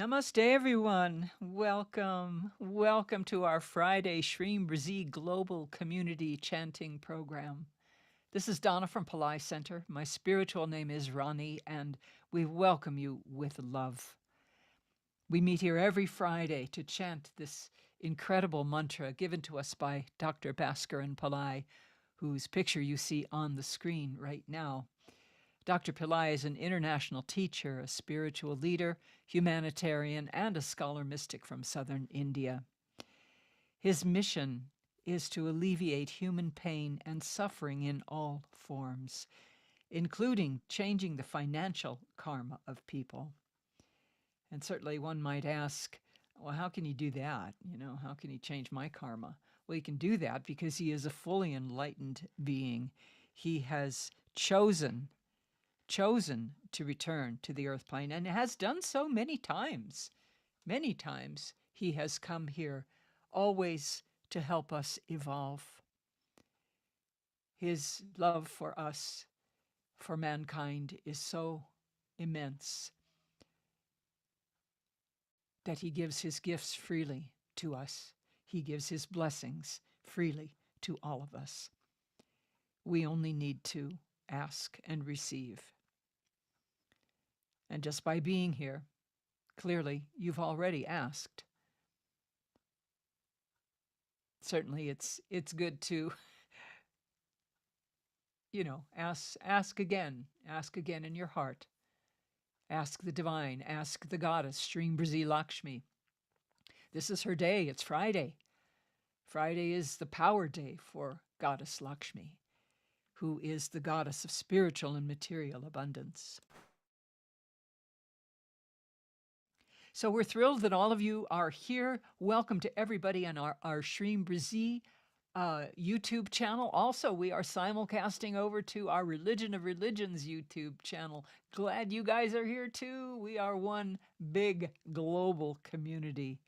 Namaste, everyone. Welcome. Welcome to our Friday Shreem Brzee Global Community Chanting Program. This is Donna from Pillai Center. My spiritual name is Rani, and we welcome you with love. We meet here every Friday to chant this incredible mantra given to us by Dr. Bhaskar and Pillai, whose picture you see on the screen right now. Dr. Pillai is an international teacher, a spiritual leader, humanitarian, and a scholar mystic from southern India. His mission is to alleviate human pain and suffering in all forms, including changing the financial karma of people. And certainly one might ask, well, how can he do that? How can he change my karma? Well, he can do that because he is a fully enlightened being. He has chosen to return to the earth plane and has done so many times. Many times he has come here, always to help us evolve. His love for us, for mankind, is so immense that he gives his gifts freely to us. He gives his blessings freely to all of us. We only need to ask and receive. And just by being here, clearly you've already asked. Certainly it's good to ask again in your heart. Ask the divine, ask the goddess, Shreem Brzee Lakshmi. This is her day, it's Friday. Friday is the power day for Goddess Lakshmi, who is the goddess of spiritual and material abundance. So we're thrilled that all of you are here. Welcome to everybody on our Shreem Brzee YouTube channel. Also, we are simulcasting over to our Religion of Religions YouTube channel. Glad you guys are here too. We are one big global community,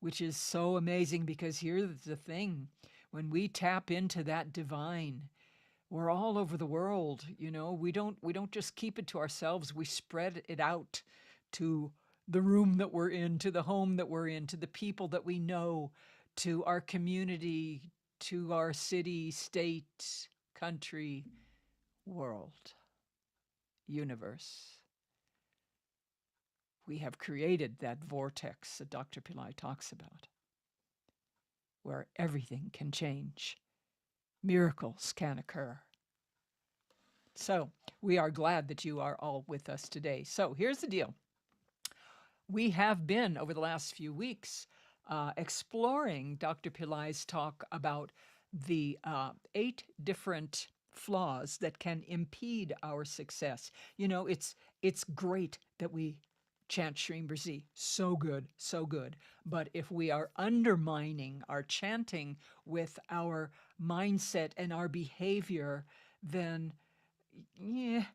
which is so amazing because here's the thing. When we tap into that divine, we're all over the world. We don't just keep it to ourselves. We spread it out to the room that we're in, to the home that we're in, to the people that we know, to our community, to our city, state, country, world, universe. We have created that vortex that Dr. Pillai talks about, where everything can change. Miracles can occur. So we are glad that you are all with us today. So here's the deal. We have been, over the last few weeks, exploring Dr. Pillai's talk about the 8 different flaws that can impede our success. It's great that we chant Shreem Brzee. So good, so good. But if we are undermining our chanting with our mindset and our behavior, then we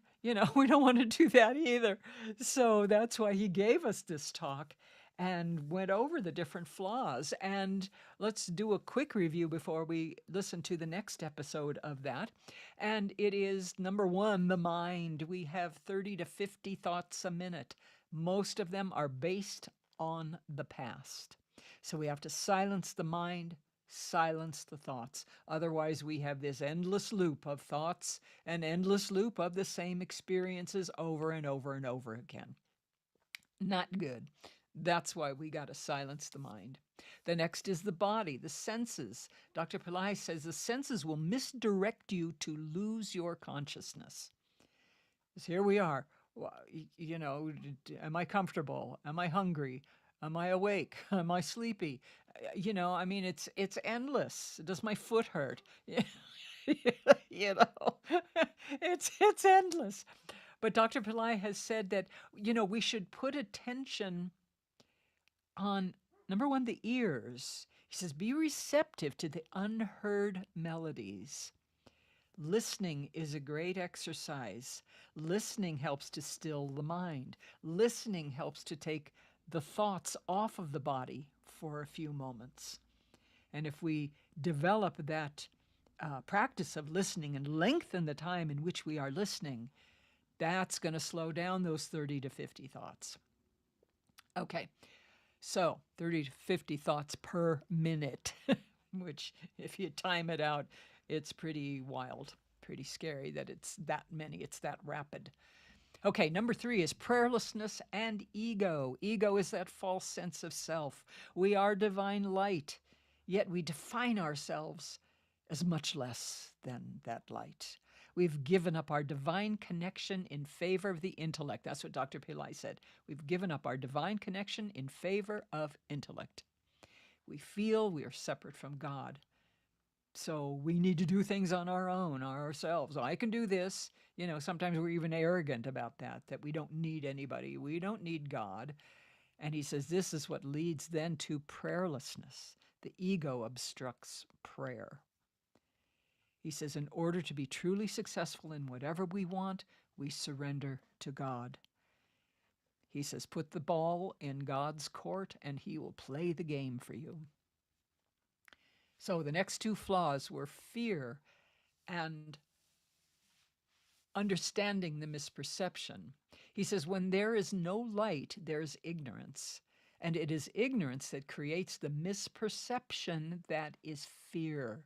don't want to do that either. So that's why he gave us this talk and went over the different flaws. And let's do a quick review before we listen to the next episode of that. And it is number 1, the mind. We have 30 to 50 thoughts a minute. Most of them are based on the past. So we have to silence the mind, silence the thoughts. Otherwise, we have this endless loop of thoughts, an endless loop of the same experiences over and over and over again. Not good. That's why we got to silence the mind. The next is the body, the senses. Dr. Pillai says the senses will misdirect you to lose your consciousness. Because here we are. Am I comfortable? Am I hungry? Am I awake? Am I sleepy? It's endless. Does my foot hurt? It's endless. But Dr. Pillai has said that, we should put attention on, number 1, the ears. He says, be receptive to the unheard melodies. Listening is a great exercise. Listening helps to still the mind. Listening helps to take the thoughts off of the body for a few moments. And if we develop that practice of listening and lengthen the time in which we are listening, that's going to slow down those 30 to 50 thoughts. Okay, so 30 to 50 thoughts per minute, which if you time it out, it's pretty wild, pretty scary that it's that many, it's that rapid. Okay, number 3 is prayerlessness and ego. Ego is that false sense of self. We are divine light, yet we define ourselves as much less than that light. We've given up our divine connection in favor of the intellect. That's what Dr. Pillai said. We've given up our divine connection in favor of intellect. We feel we are separate from God. So we need to do things on our own, ourselves. I can do this. Sometimes we're even arrogant about that we don't need anybody. We don't need God. And he says this is what leads then to prayerlessness. The ego obstructs prayer. He says, in order to be truly successful in whatever we want, we surrender to God. He says, put the ball in God's court and he will play the game for you. So the next two flaws were fear and understanding the misperception. He says, when there is no light, there's ignorance. And it is ignorance that creates the misperception that is fear.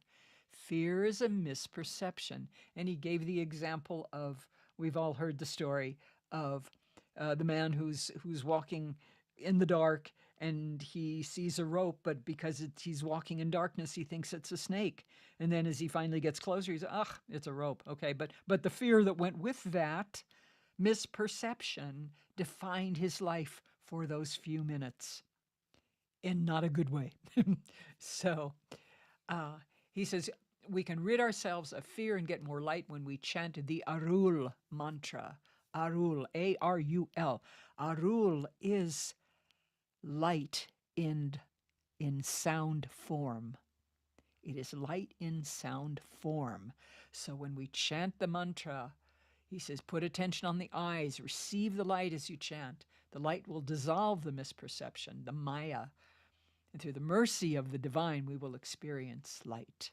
Fear is a misperception. And he gave the example of, we've all heard the story of the man who's walking in the dark and he sees a rope, but because he's walking in darkness, he thinks it's a snake. And then as he finally gets closer, he's, it's a rope. Okay, but the fear that went with that misperception defined his life for those few minutes in not a good way. So he says, we can rid ourselves of fear and get more light when we chant the Arul mantra. Arul, A-R-U-L. Arul is light in sound form. It is light in sound form. So when we chant the mantra, he says, put attention on the eyes, receive the light as you chant. The light will dissolve the misperception, the maya. And through the mercy of the divine, we will experience light.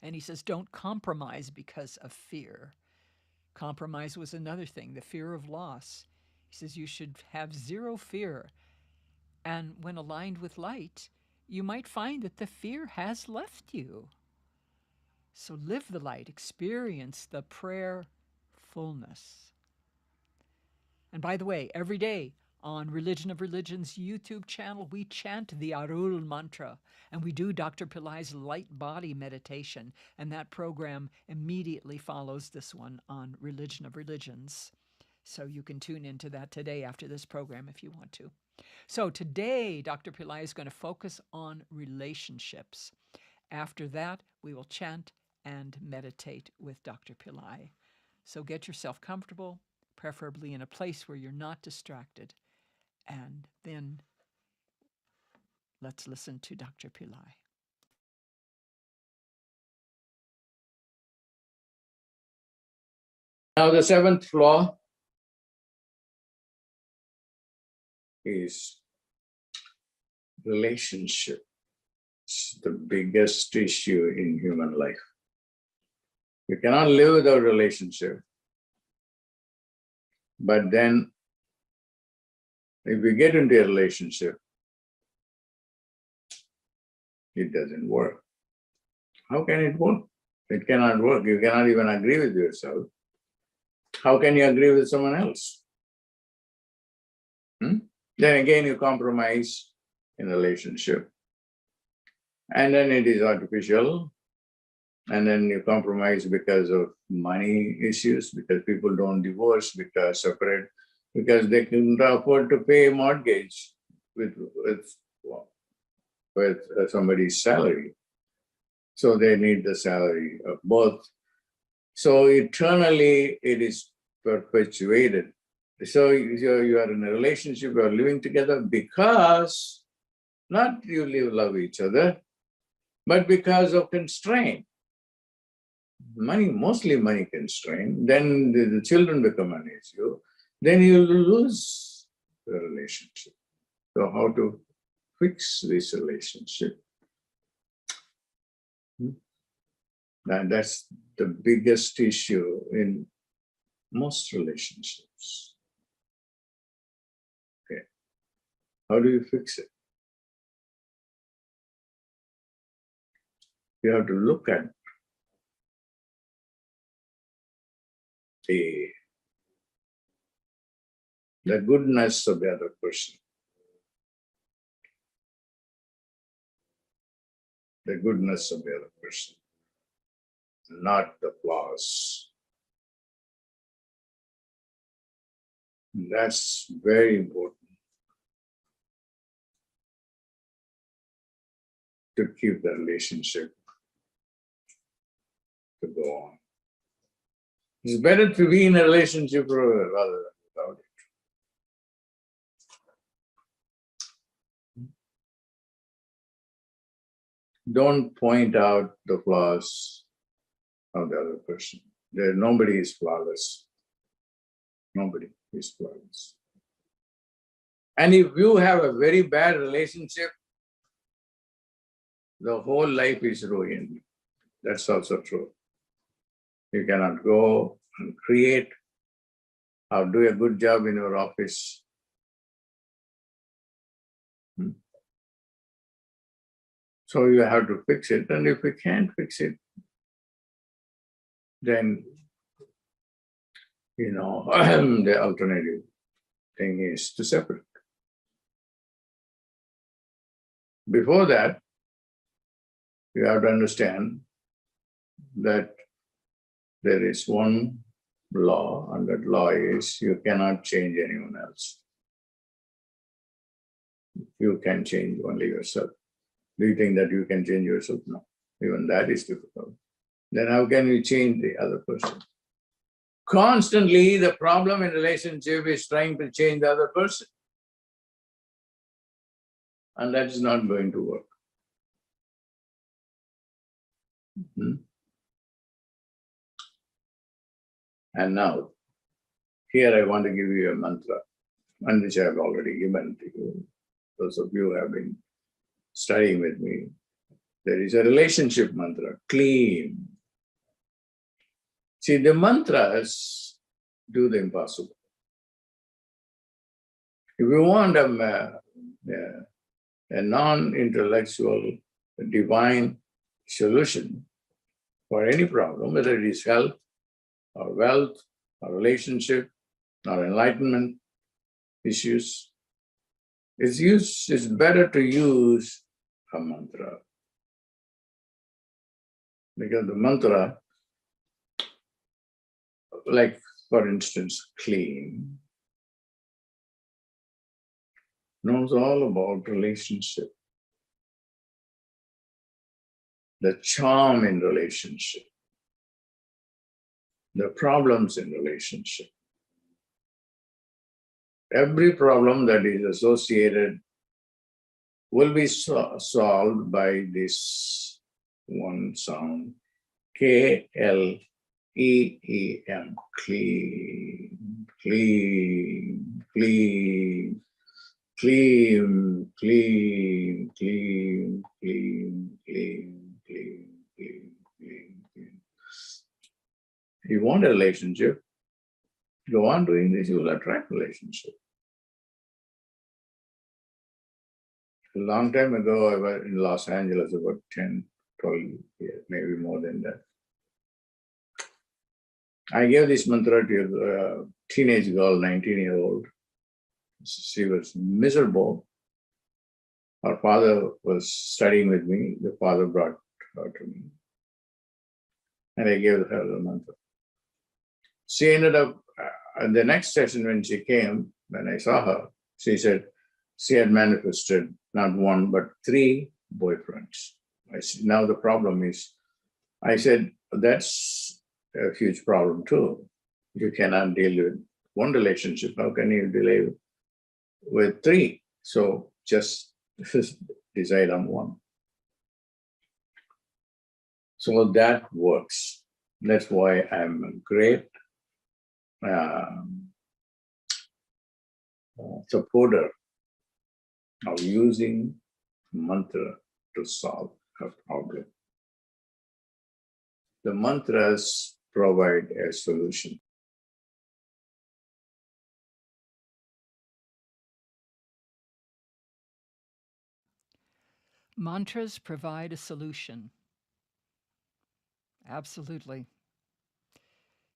And he says, don't compromise because of fear. Compromise was another thing, the fear of loss. He says you should have zero fear. And when aligned with light, you might find that the fear has left you. So live the light, experience the prayer fullness. And by the way, every day on Religion of Religion's YouTube channel, we chant the Arul mantra, and we do Dr. Pillai's light body meditation, and that program immediately follows this one on Religion of Religions. So you can tune into that today after this program if you want to. So today, Dr. Pillai is going to focus on relationships. After that, we will chant and meditate with Dr. Pillai. So get yourself comfortable, preferably in a place where you're not distracted. And then let's listen to Dr. Pillai. Now the seventh flaw is relationship. It's the biggest issue in human life. You cannot live without relationship. But then, if we get into a relationship, it doesn't work. How can it work? It cannot work. You cannot even agree with yourself. How can you agree with someone else? Then again, you compromise in a relationship. And then it is artificial. And then you compromise because of money issues, because people don't divorce, because separate, because they can't afford to pay a mortgage with somebody's salary. So they need the salary of both. So eternally, it is perpetuated. So you are in a relationship, you are living together because not you love each other, but because of constraint. Money, mostly money constraint. Then the children become an issue. Then you lose the relationship. So how to fix this relationship? And that's the biggest issue in most relationships. Okay. How do you fix it? You have to look at the goodness of the other person. The goodness of the other person, not the flaws. That's very important to keep the relationship to go on. It's better to be in a relationship rather than without it. Don't point out the flaws of the other person. Nobody is flawless. Nobody is flawless. And if you have a very bad relationship, the whole life is ruined. That's also true. You cannot go and create or do a good job in your office. So you have to fix it. And if you can't fix it, then, the alternative thing is to separate. Before that, you have to understand that there is one law, and that law is you cannot change anyone else. You can change only yourself. Do you think that you can change yourself? No. Even that is difficult. Then how can you change the other person? Constantly, the problem in relationship is trying to change the other person. And that is not going to work. And now, here I want to give you a mantra, and which I have already given to you. Those of you who have been studying with me, there is a relationship mantra, clean. See, the mantras do the impossible. If you want a non-intellectual, divine solution for any problem, whether it is health, or wealth, or relationship, or enlightenment issues, it's better to use a mantra. Because the mantra, like for instance, clean, knows all about relationship, the charm in relationship, the problems in relationship. Every problem that is associated will be solved by this one sound, K-L-E-E-M, clean, clean, clean, clean, clean, clean, clean, clean, clean, clean, clean. You want a relationship, go on doing this, you will attract relationship. A long time ago, I was in Los Angeles, about 10, 12 years, maybe more than that. I gave this mantra to a teenage girl, 19-year-old. She was miserable. Her father was studying with me. The father brought her to me. And I gave her the mantra. She ended up, the next session when she came, when I saw her, she said she had manifested not one, but 3 boyfriends. I said, now the problem is, I said, that's a huge problem too. You cannot deal with one relationship. How can you deal with 3? So just decide on one. So that works. That's why I'm a great supporter of using mantra to solve a problem. The mantras provide a solution. Mantras provide a solution. Absolutely.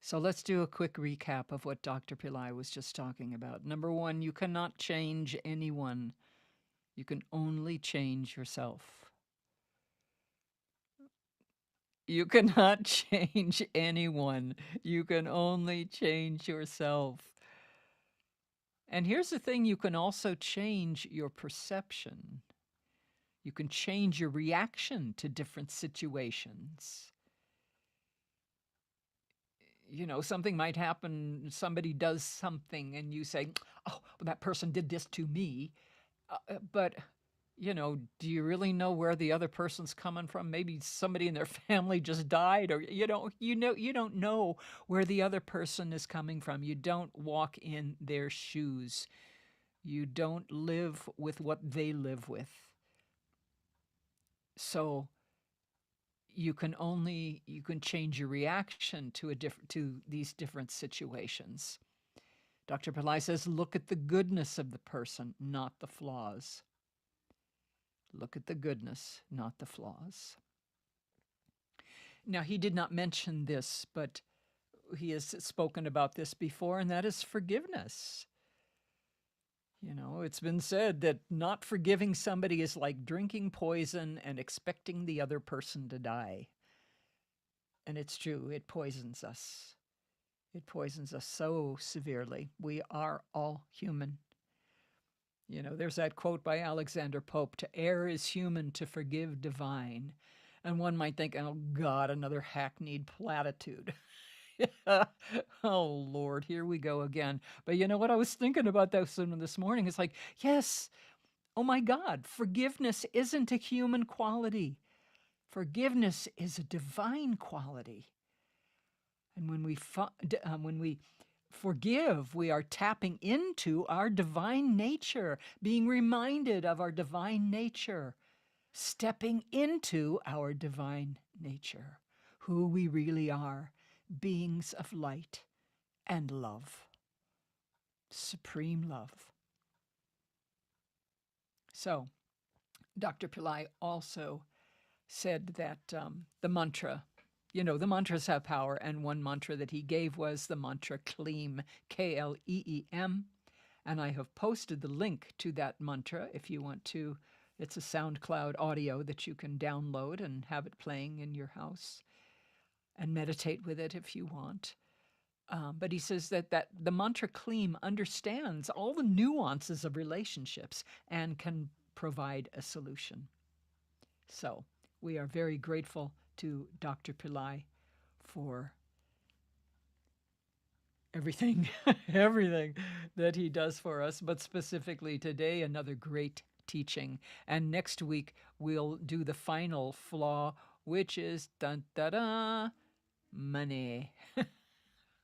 So let's do a quick recap of what Dr. Pillai was just talking about. Number 1, you cannot change anyone. You can only change yourself. You cannot change anyone. You can only change yourself. And here's the thing, you can also change your perception. You can change your reaction to different situations. You know, something might happen, somebody does something, and you say, oh, well, that person did this to me. But, do you really know where the other person's coming from? Maybe somebody in their family just died, or you don't know where the other person is coming from. You don't walk in their shoes. You don't live with what they live with. So you can change your reaction to these different situations. Dr. Pillai says, look at the goodness of the person, not the flaws. Look at the goodness, not the flaws. Now, he did not mention this, but he has spoken about this before, and that is forgiveness. It's been said that not forgiving somebody is like drinking poison and expecting the other person to die. And it's true, it poisons us. It poisons us so severely. We are all human. There's that quote by Alexander Pope, to err is human, to forgive divine. And one might think, oh God, another hackneyed platitude. Oh Lord, here we go again. But you know what? I was thinking about this morning. It's like, yes, oh my God, forgiveness isn't a human quality. Forgiveness is a divine quality. And when we forgive, we are tapping into our divine nature, being reminded of our divine nature, stepping into our divine nature, who we really are, beings of light and love, supreme love. So, Dr. Pillai also said that the mantra, the mantras have power, and one mantra that he gave was the mantra Kleem, K-L-E-E-M, and I have posted the link to that mantra if you want to. It's a SoundCloud audio that you can download and have it playing in your house and meditate with it if you want. But he says that the mantra Kleem understands all the nuances of relationships and can provide a solution. So we are very grateful to Dr. Pillai for everything, everything that he does for us, but specifically today, another great teaching. And next week, we'll do the final flaw, which is dun da da, money.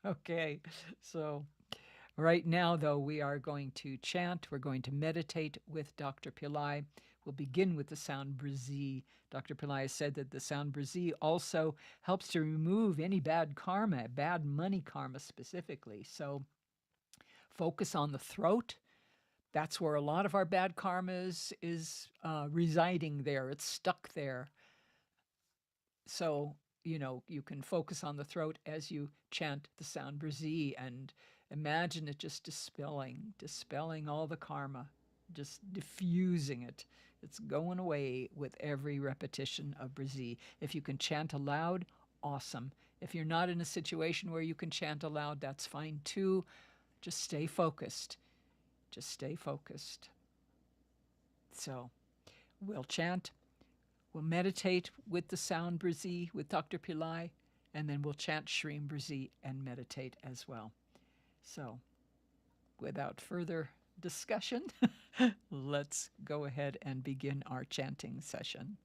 Okay, so right now, though, we are going to chant. We're going to meditate with Dr. Pillai. We'll begin with the sound Brzee. Dr. Pillai said that the sound Brzee also helps to remove any bad karma, bad money karma specifically. So focus on the throat. That's where a lot of our bad karma is residing there. It's stuck there. So, you can focus on the throat as you chant the sound Brzee and imagine it just dispelling all the karma, just diffusing it. It's going away with every repetition of Brzee. If you can chant aloud, awesome. If you're not in a situation where you can chant aloud, that's fine too. Just stay focused. Just stay focused. So we'll chant. We'll meditate with the sound Brzee with Dr. Pillai, and then we'll chant Shreem Brzee and meditate as well. So, without further discussion, let's go ahead and begin our chanting session.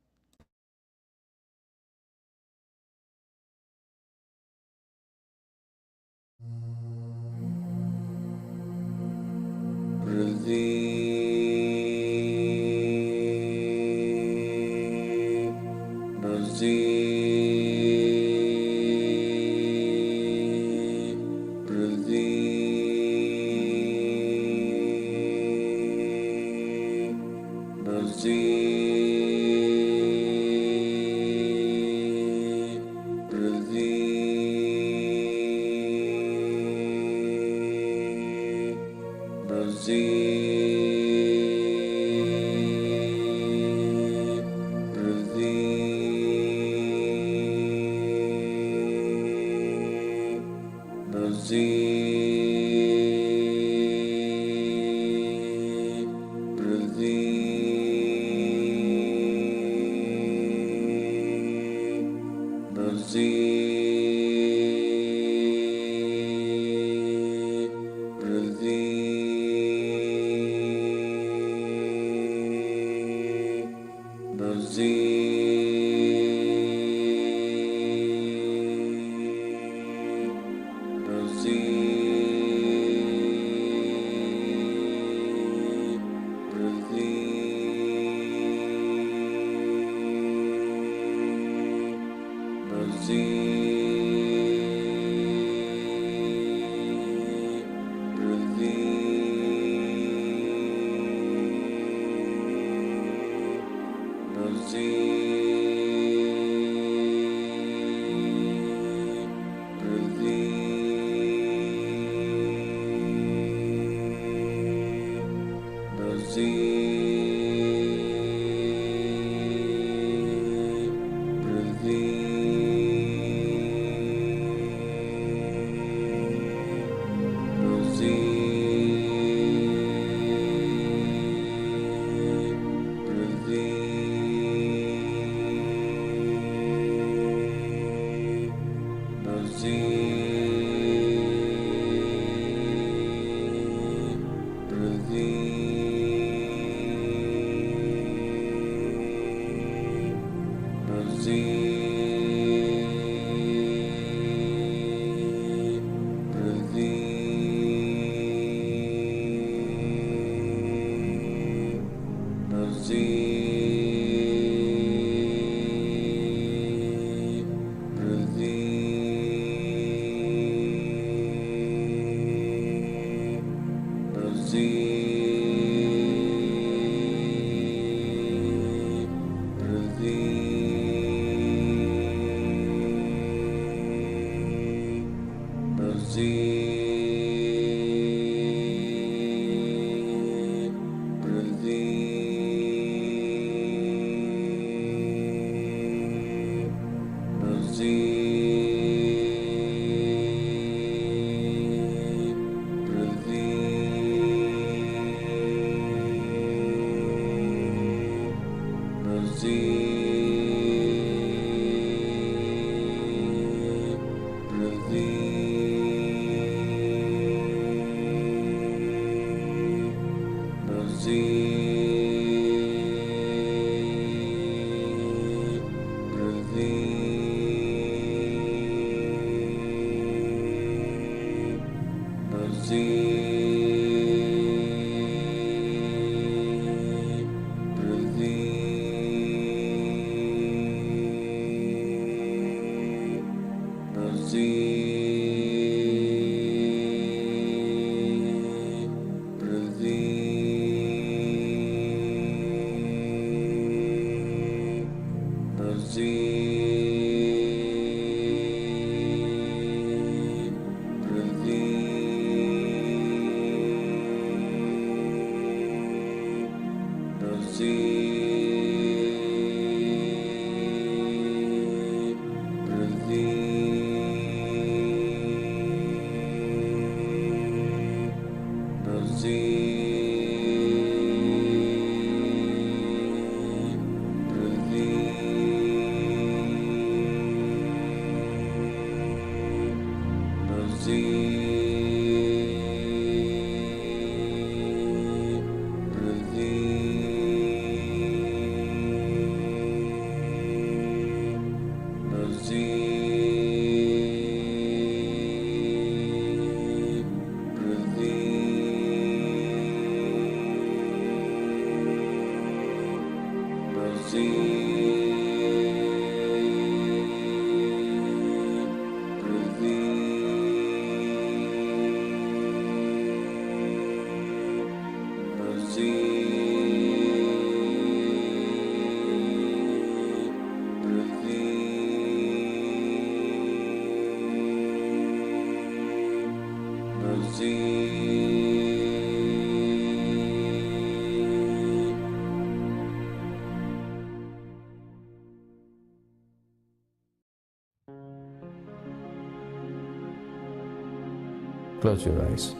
Close your eyes.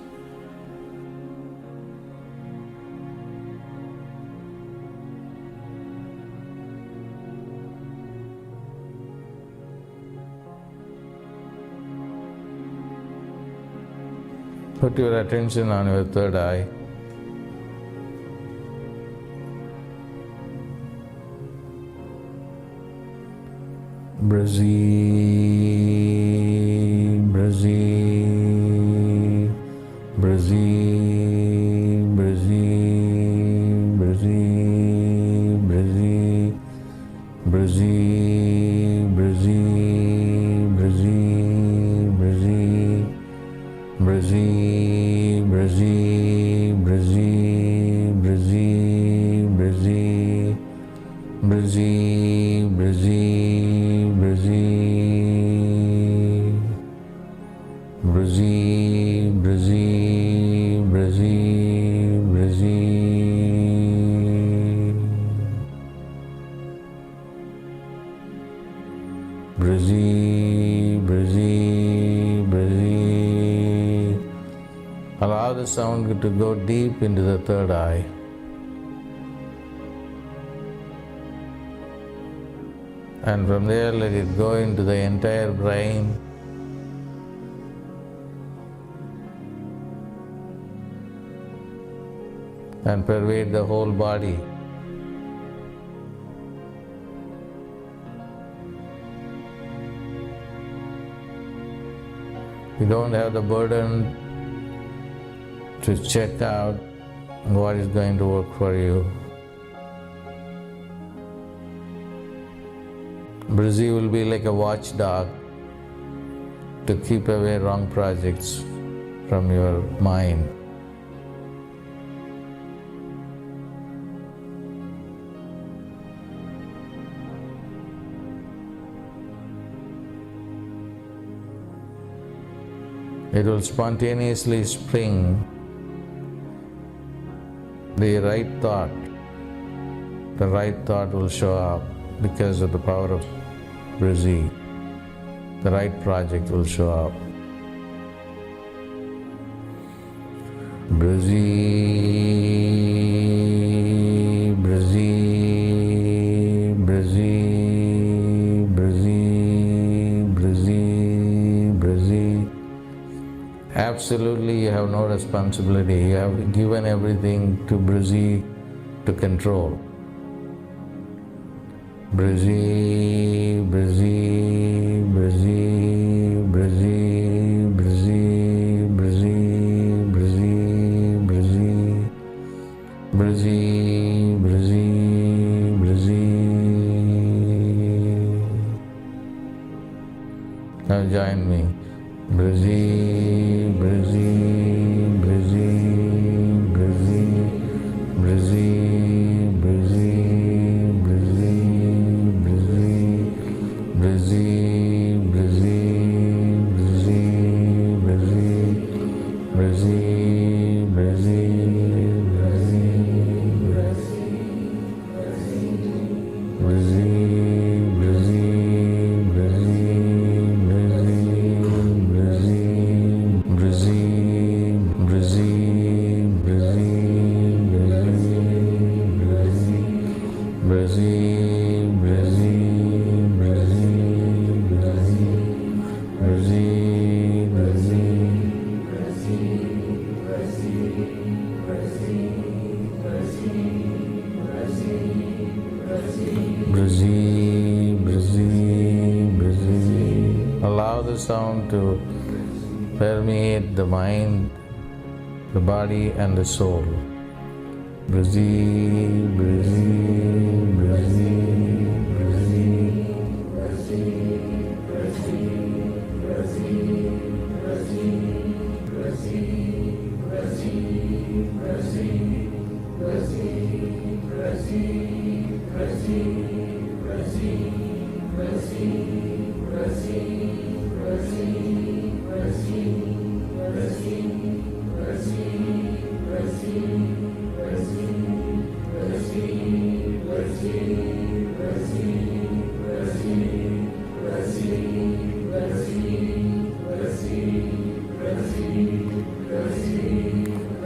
Put your attention on your third eye. Brzee, Brzee, Brzee, Brzee, Brzee, Brzee, Brzee, Brzee, Brzee, Brzee, Brzee, Brzee, Brzee, Brzee, Brzee, Brzee, Brzee, Brzee. Brzee, Brzee, Brzee, Brzee. Brzee, Brzee, Brzee. Allow the sound to go deep into the third eye. And from there, let it go into the entire brain. And pervade the whole body. You don't have the burden to check out what is going to work for you. Brzee will be like a watchdog to keep away wrong projects from your mind. It will spontaneously spring the right thought. The right thought will show up because of the power of Brzee. The right project will show up. Brzee, Brzee, Brzee, Brzee, Brzee, Brzee. Absolutely, you have no responsibility. You have given everything to Brzee to control. Brzee, Brzee, Brzee, Brzee, Brzee, Brzee, Brzee, Brzee, Brzee, Brzee, Brzee. Now join me. Brzee, Brzee, Brzee, Brzee, Brzee, Brzee, Brzee, Brzee, Brzee, Brzee, Brzee, Brzee, Brzee, Brzee, Brzee, Brzee. Allow the sound to permeate the mind, the body and the soul. Brzee, Brzee, Brzee, Brzee.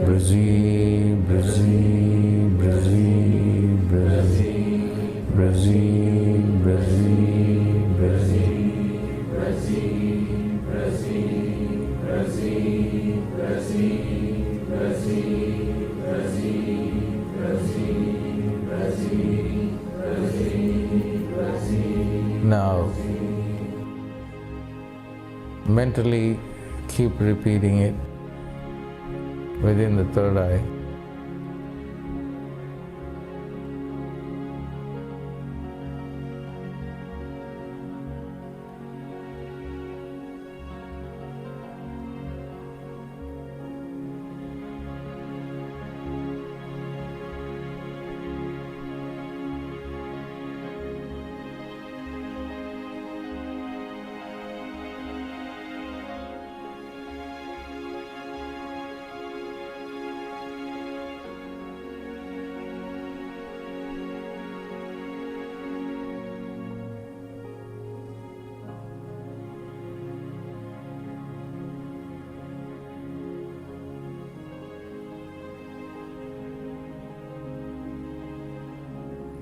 Brzee, Brzee, Brzee, Brzee, Brzee, Brzee, Brzee. Now, mentally keep repeating it within the third eye.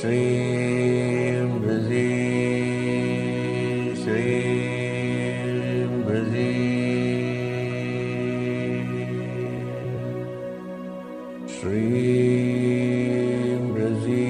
Shreem Brzee, Shreem Brzee, Shreem Brzee,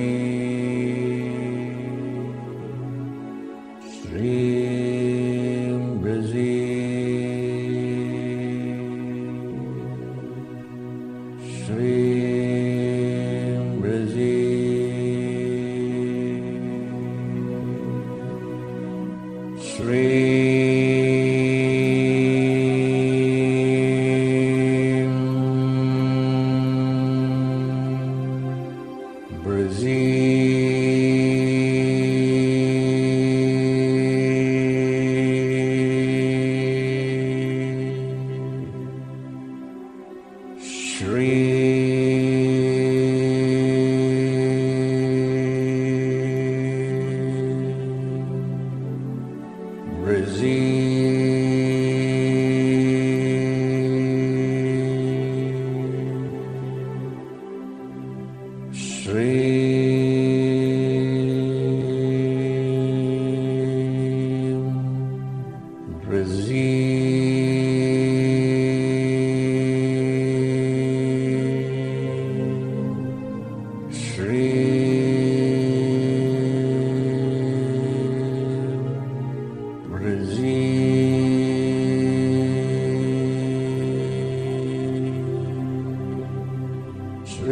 Shreem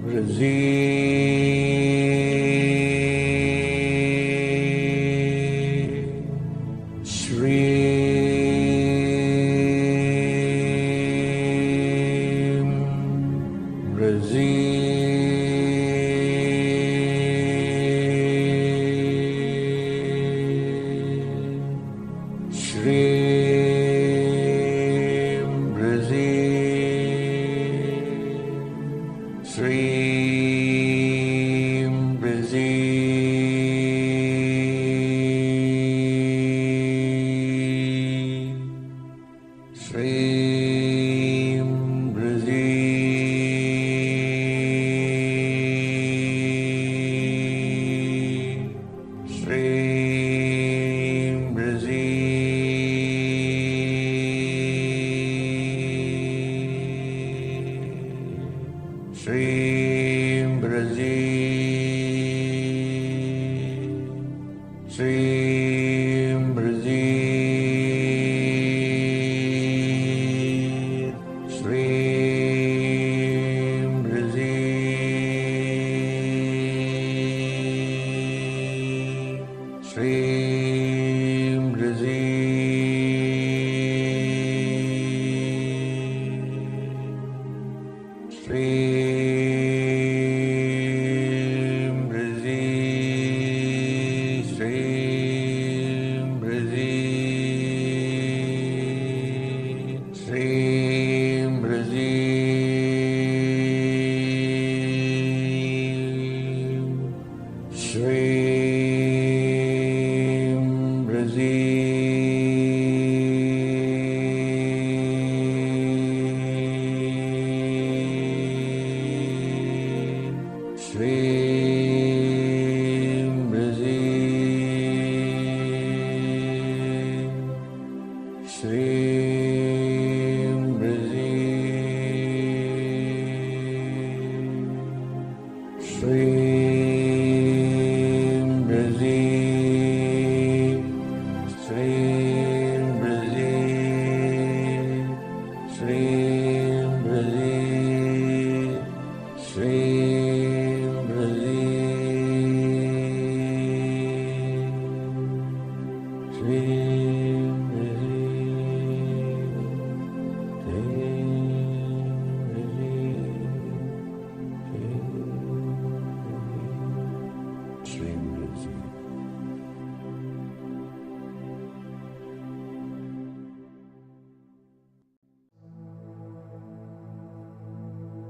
Brzee, Shreem Brzee, Shreem Brzee,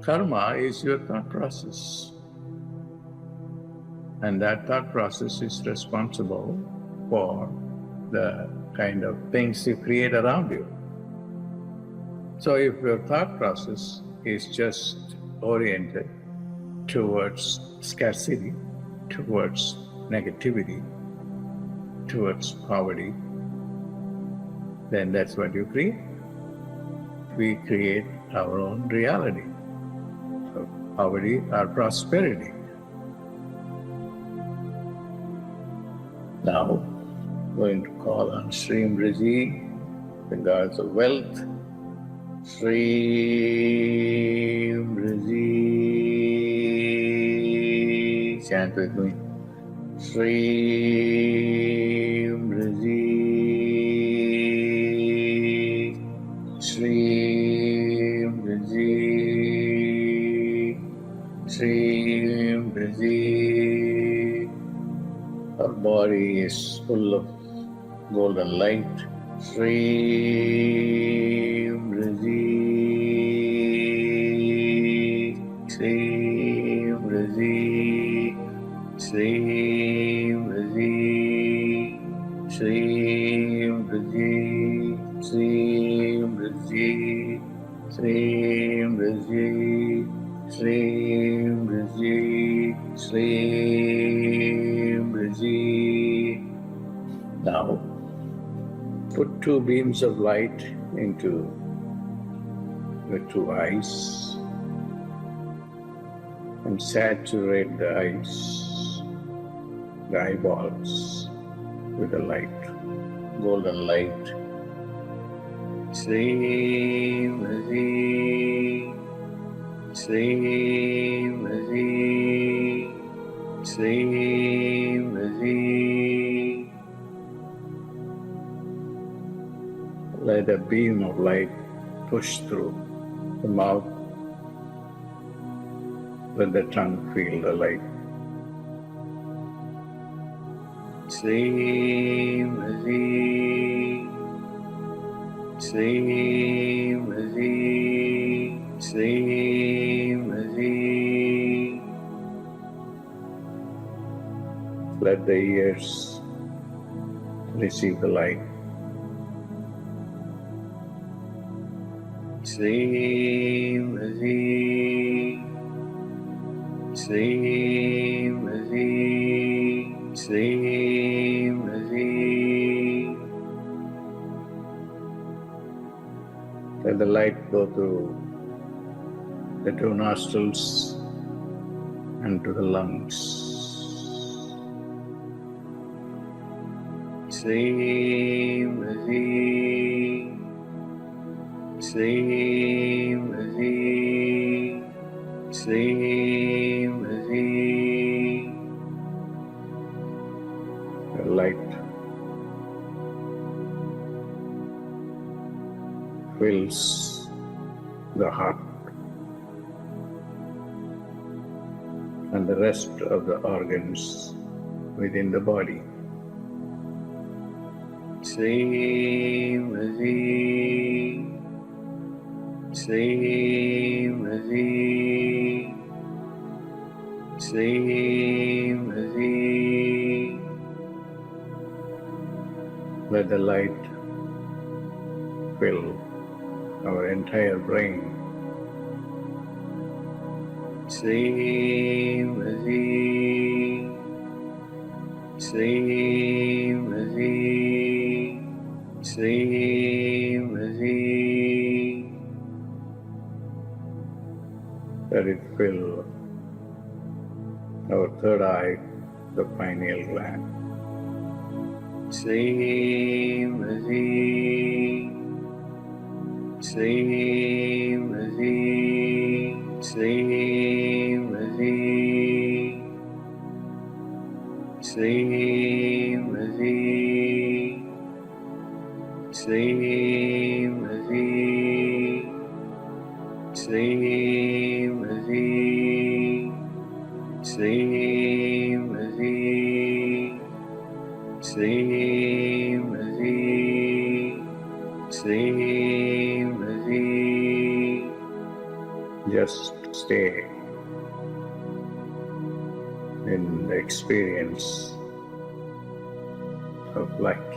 Karma is your thought process. And that thought process is responsible for the kind of things you create around you. So if your thought process is just oriented towards scarcity, towards negativity, towards poverty, then that's what you create. We create our own reality of poverty or prosperity. Now, I'm going to call on Shreem Brzee, the goddess of wealth. Shreem Brzee. Chant with me. Shreem Brzee. Shreem Brzee. Shreem Brzee. Our body is full of golden light. Shreem Brzee. Shreem Brzee. Shreem Brzee. Shreem Brzee. Shreem Brzee. Shreem Brzee. Shreem Brzee. Shreem Brzee. Now, put two beams of light into the two eyes and saturate the eyes, the eyeballs, with the light, golden light. Shreem Brzee. Shreem Brzee. Shreem Brzee. Let a beam of light push through the mouth. Let the tongue feel the light. Shreem Brzee. Shreem Brzee. Shreem Brzee. Let the ears receive the light. Shreem Brzee. Shreem Brzee. Shreem Brzee. Let the light go through the two nostrils and to the lungs. Shreem Brzee. Shreem Brzee. Shreem Brzee. The light fills the heart and the rest of the organs within the body. Shreem Brzee. Shreem Brzee. Shreem Brzee. Let the light fill our entire brain. Shreem Brzee. Shreem Brzee. Shreem Brzee. Let it fill our third eye, the pineal gland. Shreem Brzee. Shreem Brzee. Shreem Brzee. Shreem Brzee. Shreem Brzee. Shreem Brzee. Shreem Brzee. Shreem Brzee. Shreem Brzee. Just stay in the experience of light.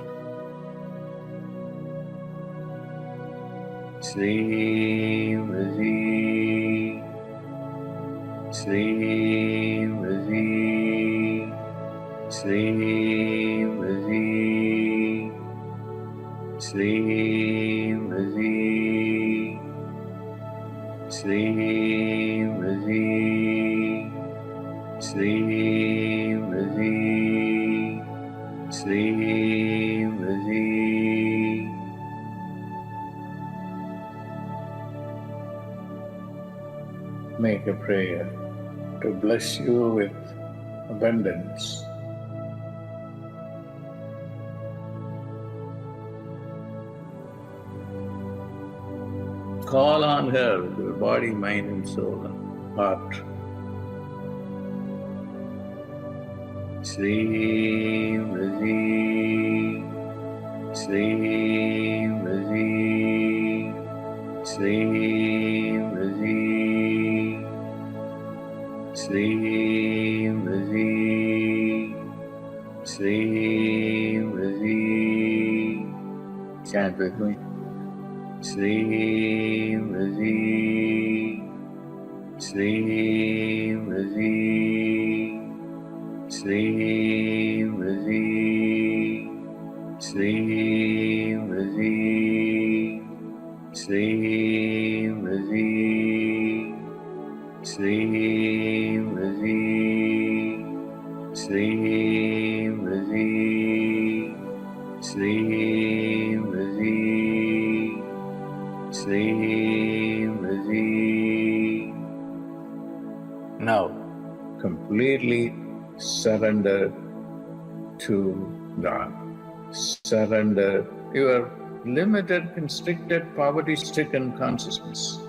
Shreem Brzee, Shreem Brzee, Shreem Brzee, Shreem Brzee, Shreem Brzee, Shreem Brzee, Shreem Brzee. Make a prayer to bless you with abundance. Call on her with your body, mind and soul and heart. Shreem Brzee, Shreem Brzee, Shreem Brzee, Shreem Brzee, Shreem Brzee. Chant with me. Shreem Brzee, Shreem Brzee, Shreem Brzee, Shreem Brzee, Shreem Brzee, Shreem Brzee, Shreem Brzee, Shreem Brzee, Shreem Brzee. Now, completely surrender to God. Surrender your limited, constricted, poverty-stricken consciousness,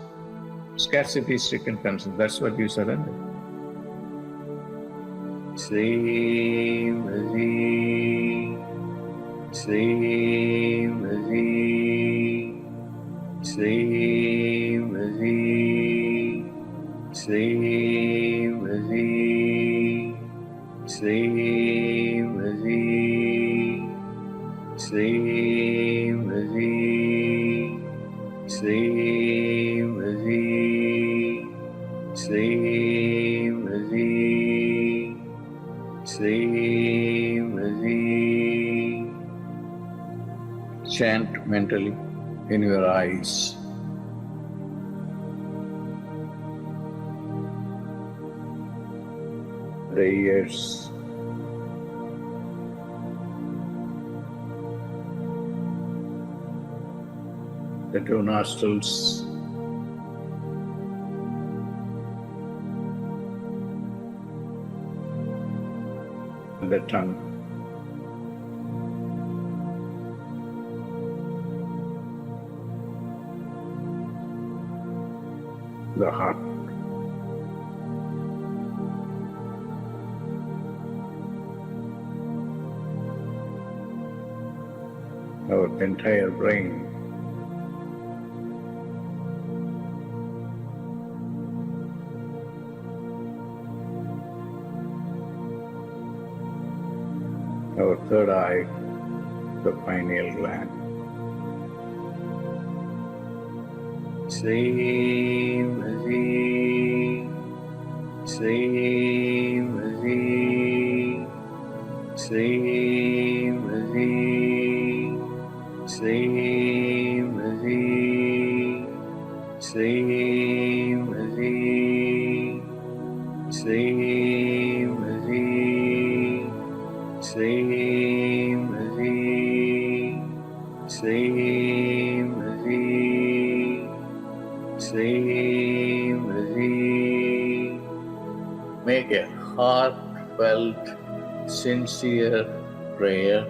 scarcity-stricken consciousness. That's what you surrender. Shreem Brzee, Shreem Brzee, Shreem Brzee, Shreem Brzee, Shreem Brzee, Shreem Brzee, Shreem Brzee, Shreem Brzee, Shreem Brzee. Chant mentally in your eyes. The ears. The two nostrils. The tongue. The heart. Our entire brain. Our third eye, the pineal gland. Shreem Brzee, Shreem Brzee, Shreem Brzee, Shreem Brzee, Shreem Brzee, Shreem Brzee, Shreem Brzee, Shreem Brzee, Shreem Brzee. Make a heartfelt, sincere prayer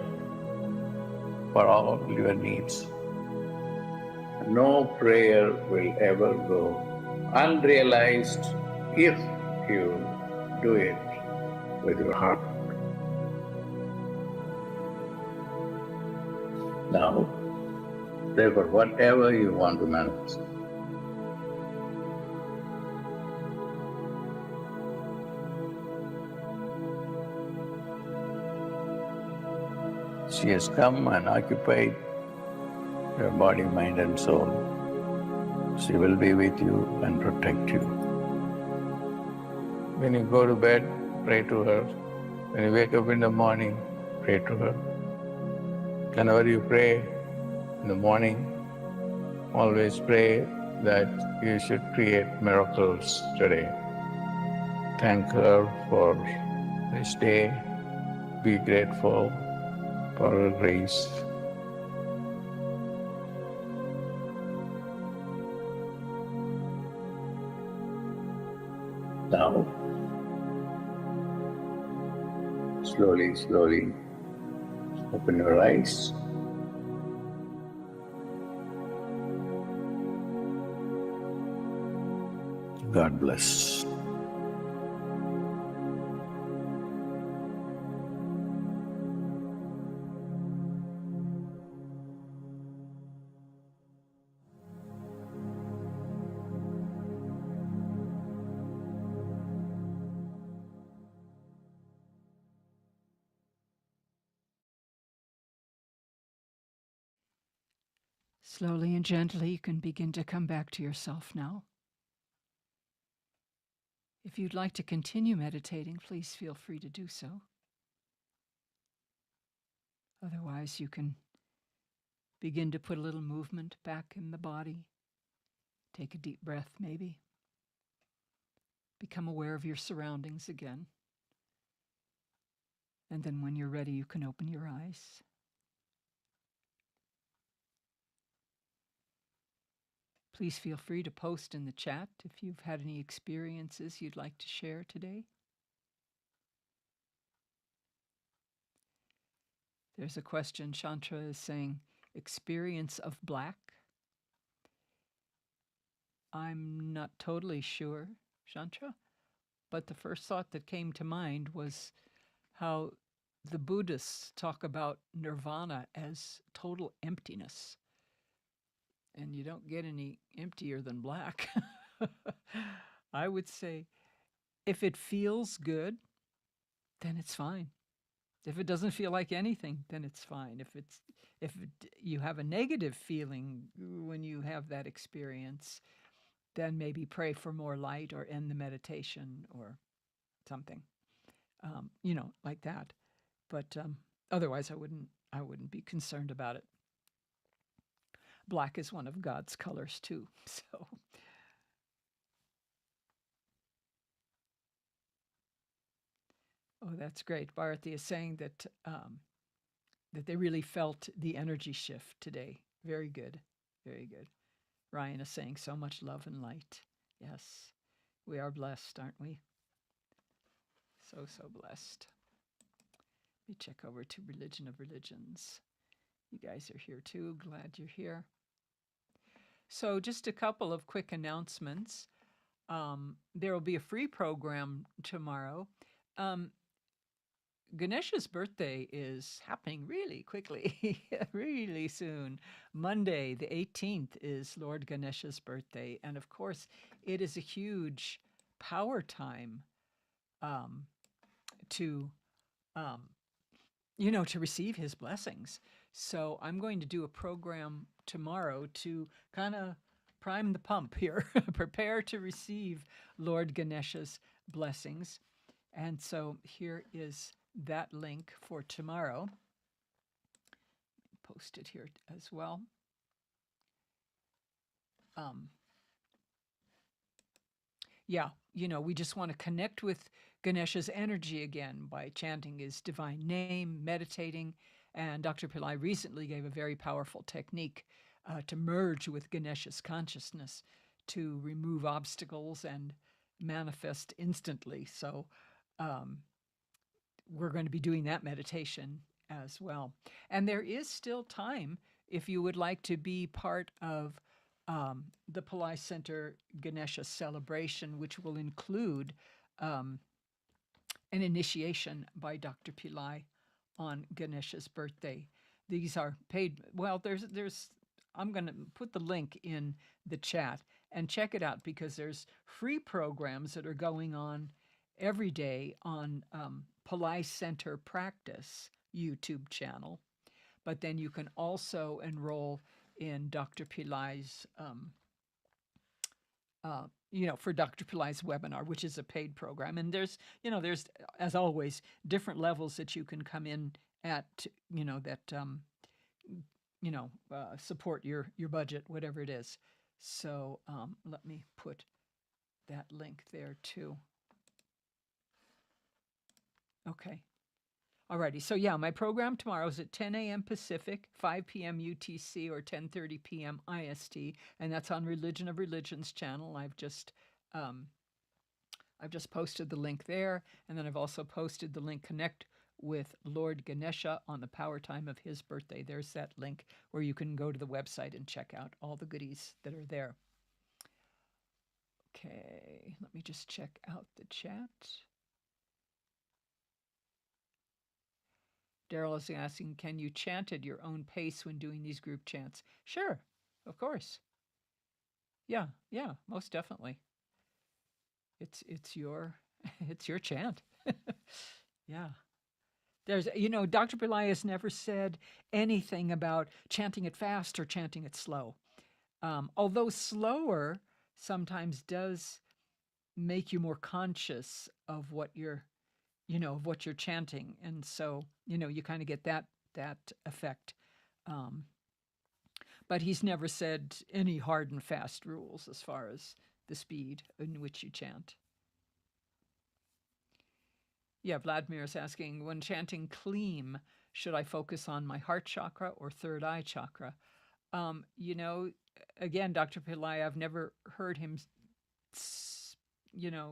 for all your needs. No prayer will ever go unrealized if you do it with your heart. Now, pray for whatever you want to manifest. She has come and occupied your body, mind and soul. She will be with you and protect you. When you go to bed, pray to her. When you wake up in the morning, pray to her. Whenever you pray in the morning, always pray that you should create miracles today. Thank her for this day. Be grateful for her grace. Now, slowly, slowly, open your eyes. God bless. Slowly and gently, you can begin to come back to yourself now. If you'd like to continue meditating, please feel free to do so. Otherwise, you can begin to put a little movement back in the body. Take a deep breath, maybe. Become aware of your surroundings again. And then when you're ready, you can open your eyes. Please feel free to post in the chat if you've had any experiences you'd like to share today. There's a question, Chantra is saying, experience of black? I'm not totally sure, Chantra, but the first thought that came to mind was how the Buddhists talk about nirvana as total emptiness. And you don't get any emptier than black. I would say if it feels good, then it's fine. If it doesn't feel like anything, then it's fine. You have a negative feeling when you have that experience, then maybe pray for more light or end the meditation or something, like that. But otherwise, I wouldn't be concerned about it. Black is one of God's colors too, so. Oh, that's great. Bharati is saying that that they really felt the energy shift today. Very good, very good. Ryan is saying so much love and light. Yes, we are blessed, aren't we? So blessed. Let me check over to Religion of Religions. You guys are here too. Glad you're here. So just a couple of quick announcements. There will be a free program tomorrow. Ganesha's birthday is happening really quickly, really soon. Monday, the 18th, is Lord Ganesha's birthday. And of course, it is a huge power time to receive his blessings. So I'm going to do a program tomorrow to kind of prime the pump here, prepare to receive Lord Ganesha's blessings. And so here is that link for tomorrow. Post it here as well. We just want to connect with Ganesha's energy again by chanting his divine name, meditating. And Dr. Pillai recently gave a very powerful technique to merge with Ganesha's consciousness to remove obstacles and manifest instantly. So we're going to be doing that meditation as well. And there is still time if you would like to be part of the Pillai Center Ganesha celebration, which will include an initiation by Dr. Pillai on Ganesha's birthday. These are paid. Well, I'm going to put the link in the chat and check it out because there's free programs that are going on every day on Pillai Center Practice YouTube channel. But then you can also enroll in Dr. Pillai's for Dr. Pillai's webinar, which is a paid program. And there's, as always, different levels that you can come in at, support your budget, whatever it is. So let me put that link there too. Okay. Alrighty. So yeah, my program tomorrow is at 10 a.m. Pacific, 5 p.m. UTC, or 10:30 p.m. IST, and that's on Religion of Religions channel. I've just posted the link there, and then I've also posted the link Connect with Lord Ganesha on the power time of his birthday. There's that link where you can go to the website and check out all the goodies that are there. Okay, let me just check out the chat. Daryl is asking, can you chant at your own pace when doing these group chants? Sure, of course. Yeah, most definitely. It's your chant. Yeah. There's, Dr. Pillai has never said anything about chanting it fast or chanting it slow. Although slower sometimes does make you more conscious of what you're chanting. And so, you kind of get that effect. But he's never said any hard and fast rules as far as the speed in which you chant. Yeah, Vladimir is asking, when chanting Kleem, should I focus on my heart chakra or third eye chakra? Again, Dr. Pillai, I've never heard him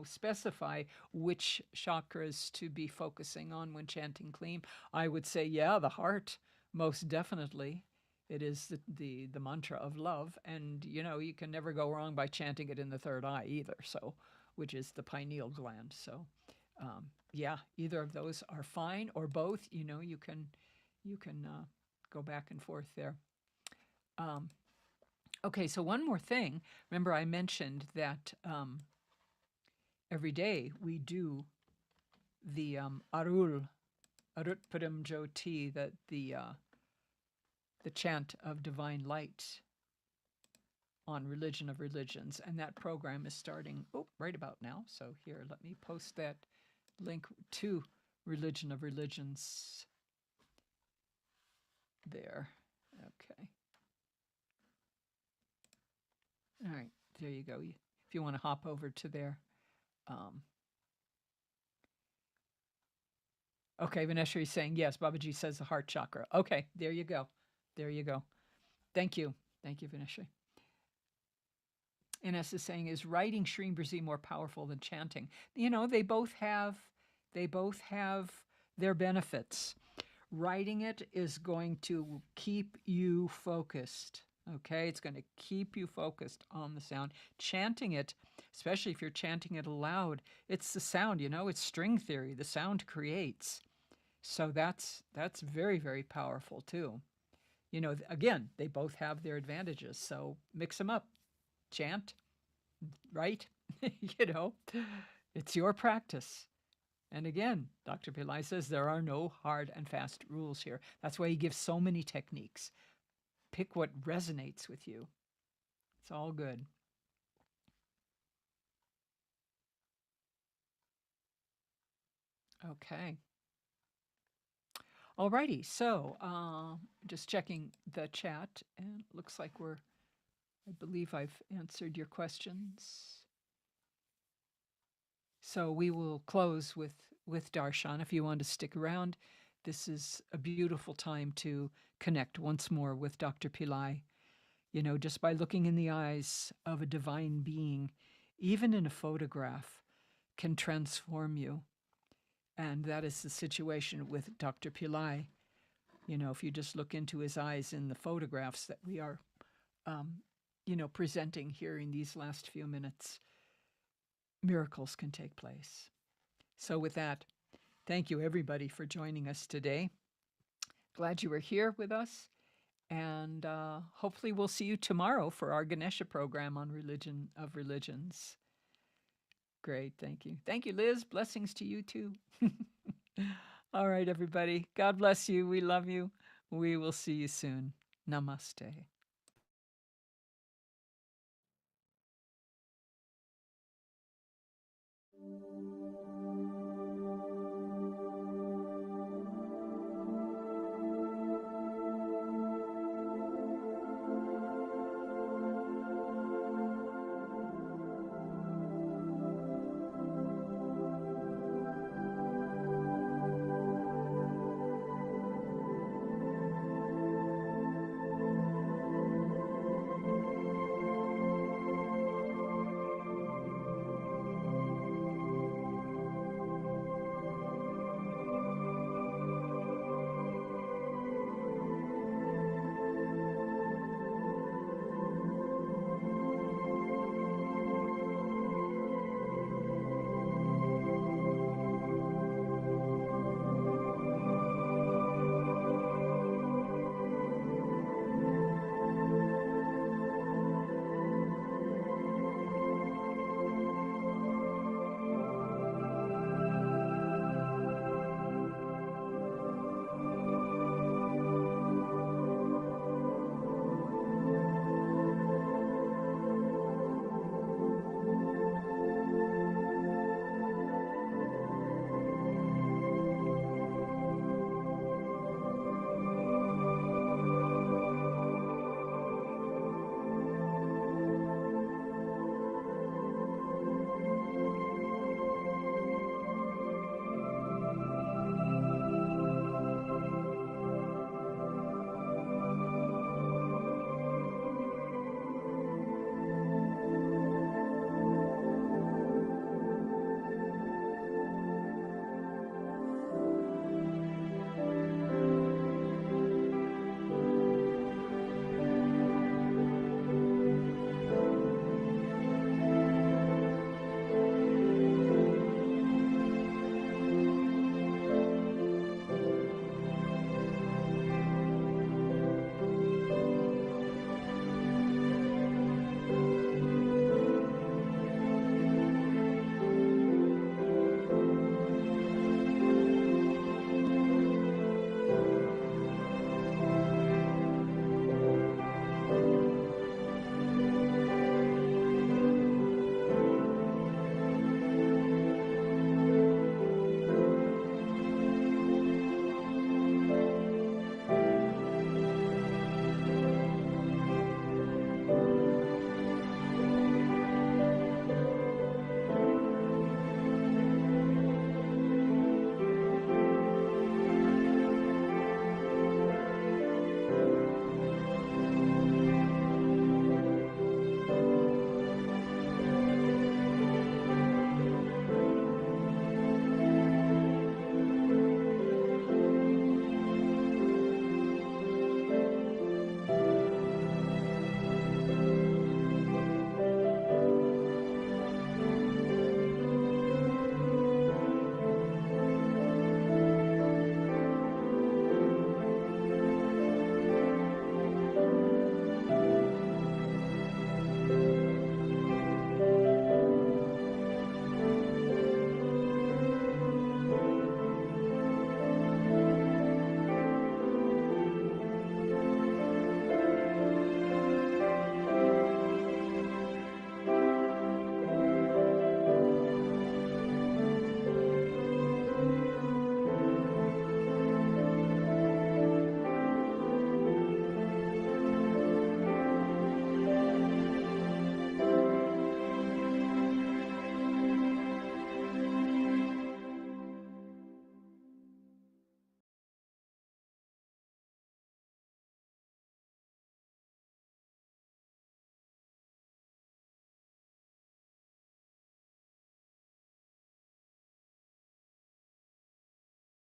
specify which chakras to be focusing on when chanting Kleem. I would say, yeah, the heart, most definitely. It is the mantra of love, and you can never go wrong by chanting it in the third eye either. So, which is the pineal gland. So, yeah, either of those are fine, or both. You can go back and forth there. Okay, so one more thing. Remember, I mentioned that every day we do the Arutparam Jyoti, that the chant of divine light on Religion of Religions, and that program is starting right about now. So here, let me post that link to Religion of Religions there. Okay. All right, there you go. If you want to hop over to there. Okay, Vanessa is saying, yes, Babaji says the heart chakra. Okay, there you go. There you go. Thank you. Thank you, Vanessa. Ines is saying, is writing Shreem Brzee more powerful than chanting? They both have their benefits. Writing it is going to keep you focused. Okay, it's going to keep you focused on the sound. Chanting it, especially if you're chanting it aloud, it's the sound, it's string theory. The sound creates. So that's very, very powerful too. Again, they both have their advantages. So mix them up. Chant, right? It's your practice. And again, Dr. Pillai says there are no hard and fast rules here. That's why he gives so many techniques. Pick what resonates with you. It's all good. Okay. Alrighty, so just checking the chat, and it looks like I believe I've answered your questions. So we will close with Darshan. If you want to stick around, this is a beautiful time to connect once more with Dr. Pillai. Just by looking in the eyes of a divine being, even in a photograph, can transform you. And that is the situation with Dr. Pillai. If you just look into his eyes in the photographs that we are, presenting here in these last few minutes, miracles can take place. So with that, thank you everybody for joining us today. Glad you were here with us. And hopefully we'll see you tomorrow for our Ganesha program on Religion of Religions. Great, thank you. Thank you, Liz. Blessings to you too. All right, everybody. God bless you. We love you. We will see you soon. Namaste.